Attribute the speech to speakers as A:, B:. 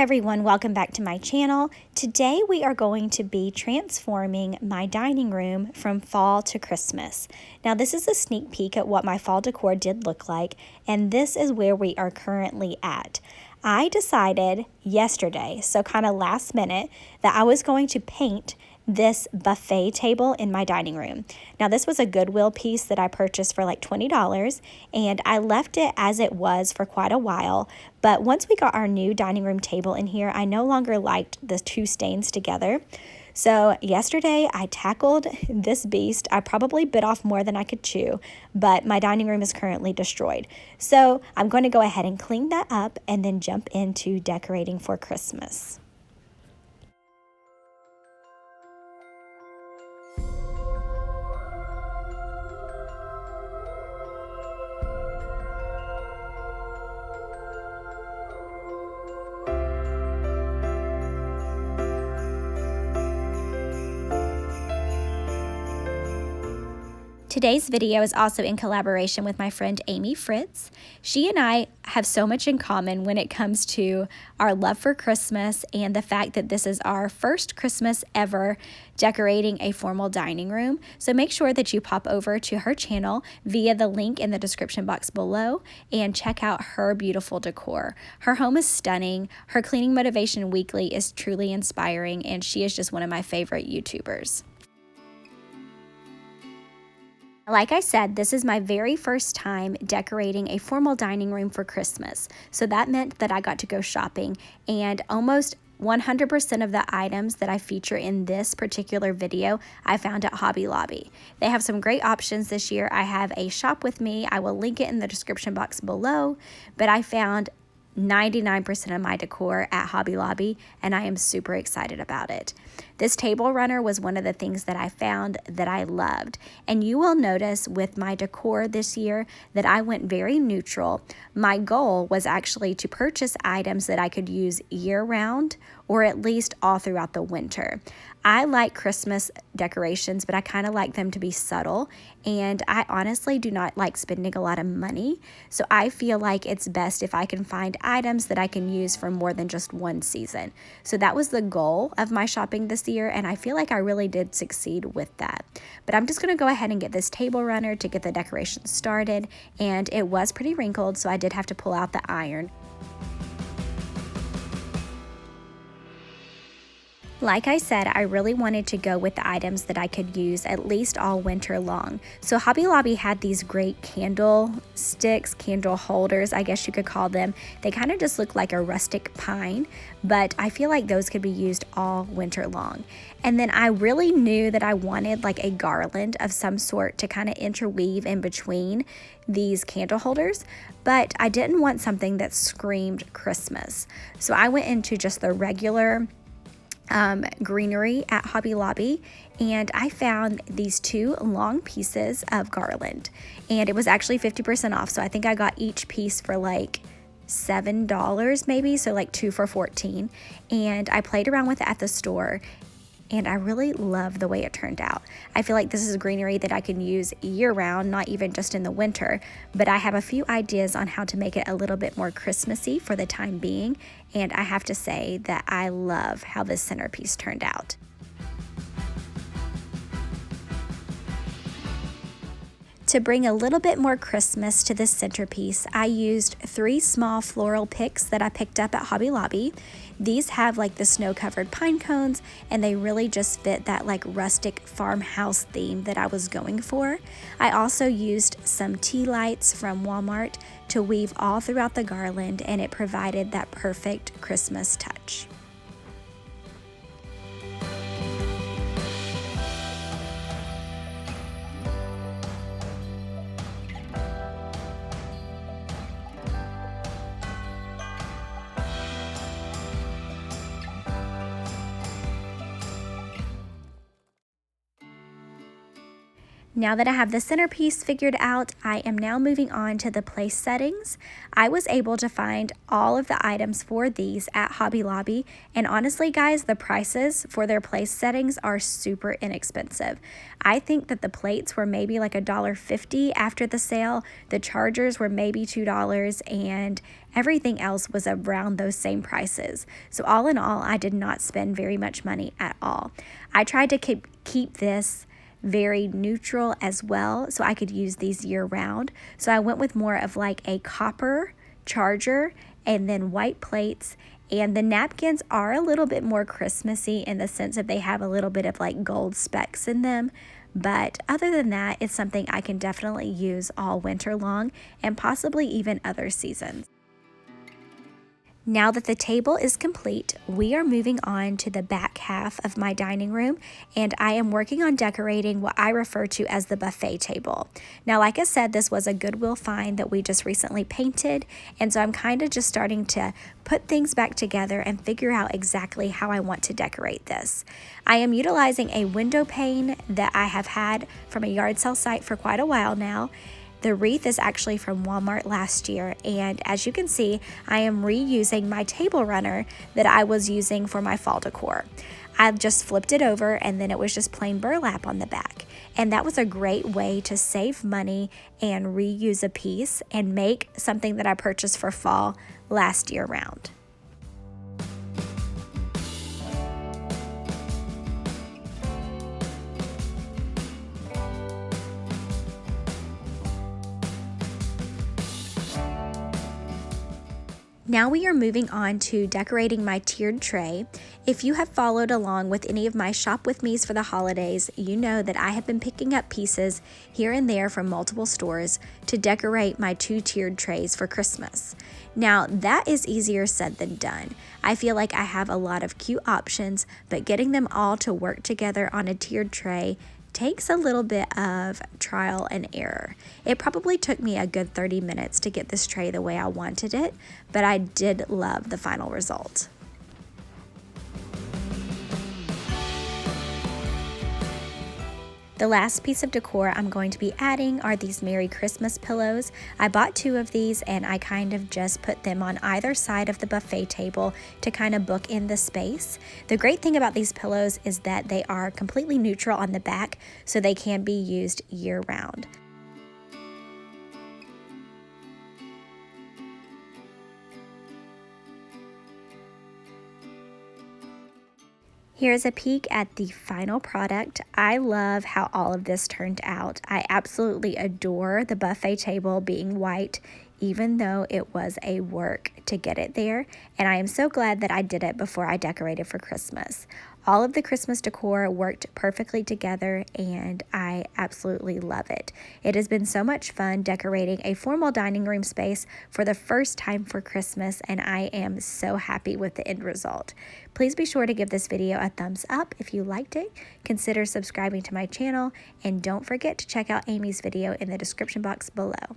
A: everyone, welcome back to my channel. Today we are going to be transforming my dining room from fall to Christmas. Now this is a sneak peek at what my fall decor did look like, and this is where we are currently at. I decided yesterday, so kind of last minute, that I was going to paint this buffet table in my dining room. Now this was a Goodwill piece that I purchased for like $20, and I left it as it was for quite a while, but once we got our new dining room table in here, I no longer liked the two stains together. So yesterday I tackled this beast. I probably bit off more than I could chew, but my dining room is currently destroyed. So I'm going to go ahead and clean that up and then jump into decorating for Christmas. Today's video is also in collaboration with my friend Amy Fritz. She and I have so much in common when it comes to our love for Christmas and the fact that this is our first Christmas ever decorating a formal dining room. So make sure that you pop over to her channel via the link in the description box below and check out her beautiful decor. Her home is stunning. Her cleaning motivation weekly is truly inspiring, and she is just one of my favorite YouTubers. Like I said, this is my very first time decorating a formal dining room for Christmas. So that meant that I got to go shopping, and almost 100% of the items that I feature in this particular video I found at Hobby Lobby. They have some great options this year. I have a shop with me. I will link it in the description box below, but I found 99% of my decor at Hobby Lobby, and I am super excited about it. This table runner was one of the things that I found that I loved, and you will notice with my decor this year that I went very neutral. My goal was actually to purchase items that I could use year-round or at least all throughout the winter. I like Christmas decorations, but I kind of like them to be subtle, and I honestly do not like spending a lot of money, so I feel like it's best if I can find items that I can use for more than just one season. So that was the goal of my shopping this year, and I feel like I really did succeed with that. But I'm just going to go ahead and get this table runner to get the decorations started, and it was pretty wrinkled, so I did have to pull out the iron. Like I said, I really wanted to go with the items that I could use at least all winter long. So Hobby Lobby had these great candle sticks, candle holders, I guess you could call them. They kind of just look like a rustic pine, but I feel like those could be used all winter long. And then I really knew that I wanted like a garland of some sort to kind of interweave in between these candle holders, but I didn't want something that screamed Christmas. So I went into just the regular greenery at Hobby Lobby, and I found these two long pieces of garland, and it was actually 50% off, so I think I got each piece for like $7 maybe, so like 2 for $14, and I played around with it at the store, and I really love the way it turned out. I feel like this is greenery that I can use year-round, not even just in the winter, but I have a few ideas on how to make it a little bit more Christmassy for the time being, and I have to say that I love how this centerpiece turned out. To bring a little bit more Christmas to this centerpiece, I used 3 small floral picks that I picked up at Hobby Lobby. These have like the snow-covered pine cones, and they really just fit that like rustic farmhouse theme that I was going for. I also used some tea lights from Walmart to weave all throughout the garland, and it provided that perfect Christmas touch. Now that I have the centerpiece figured out, I am now moving on to the place settings. I was able to find all of the items for these at Hobby Lobby, and honestly guys, the prices for their place settings are super inexpensive. I think that the plates were maybe like $1.50 after the sale, the chargers were maybe $2, and everything else was around those same prices. So all in all, I did not spend very much money at all. I tried to keep this very neutral as well, so I could use these year round. So I went with more of like a copper charger and then white plates, and the napkins are a little bit more Christmassy in the sense that they have a little bit of like gold specks in them. But other than that, it's something I can definitely use all winter long and possibly even other seasons. Now that the table is complete, we are moving on to the back half of my dining room, and I am working on decorating what I refer to as the buffet table. Now, like I said, this was a Goodwill find that we just recently painted, and so I'm kind of just starting to put things back together and figure out exactly how I want to decorate this. I am utilizing a window pane that I have had from a yard sale site for quite a while now. The wreath is actually from Walmart last year, and as you can see, I am reusing my table runner that I was using for my fall decor. I've just flipped it over, and then it was just plain burlap on the back. And that was a great way to save money and reuse a piece and make something that I purchased for fall last year round. Now we are moving on to decorating my tiered tray. If you have followed along with any of my Shop With Me's for the holidays, you know that I have been picking up pieces here and there from multiple stores to decorate my 2 tiered trays for Christmas. Now that is easier said than done. I feel like I have a lot of cute options, but getting them all to work together on a tiered tray takes a little bit of trial and error. It probably took me a good 30 minutes to get this tray the way I wanted it, but I did love the final result. The last piece of decor I'm going to be adding are these Merry Christmas pillows. I bought 2 of these, and I kind of just put them on either side of the buffet table to kind of book in the space. The great thing about these pillows is that they are completely neutral on the back, so they can be used year round. Here's a peek at the final product. I love how all of this turned out. I absolutely adore the buffet table being white, even though it was a work to get it there, and I am so glad that I did it before I decorated for Christmas. All of the Christmas decor worked perfectly together, and I absolutely love it. It has been so much fun decorating a formal dining room space for the first time for Christmas, and I am so happy with the end result. Please be sure to give this video a thumbs up if you liked it. Consider subscribing to my channel, and don't forget to check out Amy's video in the description box below.